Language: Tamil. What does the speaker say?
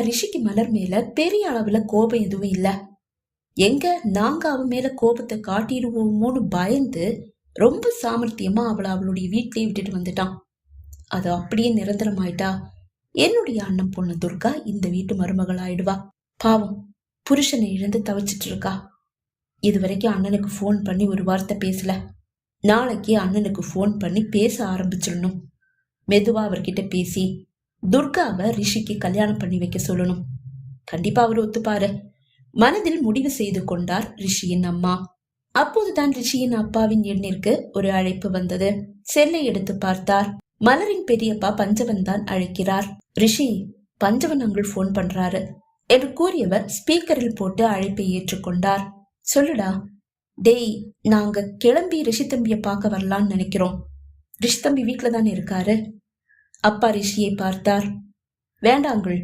ரிஷிக்கு மலர் மேல பெரிய அளவுல கோபம் எதுவும் இல்ல. எங்க நாங்க அவன் மேல கோபத்தை காட்டிடுவோமோன்னு பயந்து ரொம்ப சாமர்த்தியமா அவளை அவளுடைய வீட்லயே விட்டுட்டு வந்துட்டான். அது அப்படியே நிரந்தரமாயிட்டா என்னுடைய அண்ணன் பொண்ணு துர்கா இந்த வீட்டு மருமகள் ஆயிடுவா. பாவம், புருஷனை இழந்து தவிச்சிட்டு இருக்கா. இதுவரைக்கும் அண்ணனுக்கு போன் பண்ணி ஒரு வார்த்தை பேசல. நாளைக்கு அண்ணனுக்கு போன் பண்ணி பேச ஆரம்பிச்சிடணும். மெதுவா அவர்கிட்ட பேசி துர்காவை ரிஷிக்கு கல்யாணம் பண்ணி வைக்க சொல்லணும். கண்டிப்பா அவர் ஒத்துப்பாரு. மனதில் முடிவு செய்து கொண்டார் ரிஷியின் அம்மா. அப்போதுதான் ரிஷியின் அப்பாவின் எண்ணிற்கு ஒரு அழைப்பு வந்தது. செல்லை எடுத்து பார்த்தார். மலரின் பெரியப்பா பஞ்சவன் தான் அழைக்கிறார். ரிஷி, பஞ்சவன் அங்குள் போன் பண்றாரு என்று கூறியவர் ஸ்பீக்கரில் போட்டு அழைப்பை ஏற்றுக்கொண்டார். சொல்லுடா. டேய், நாங்க கிளம்பி ரிஷி தம்பிய பார்க்க வரலான்னு நினைக்கிறோம். ரிஷி தம்பி வீட்டுல தானே இருக்காரு. அப்பா ரிஷியை பார்த்தார். வேண்டாங்கள்,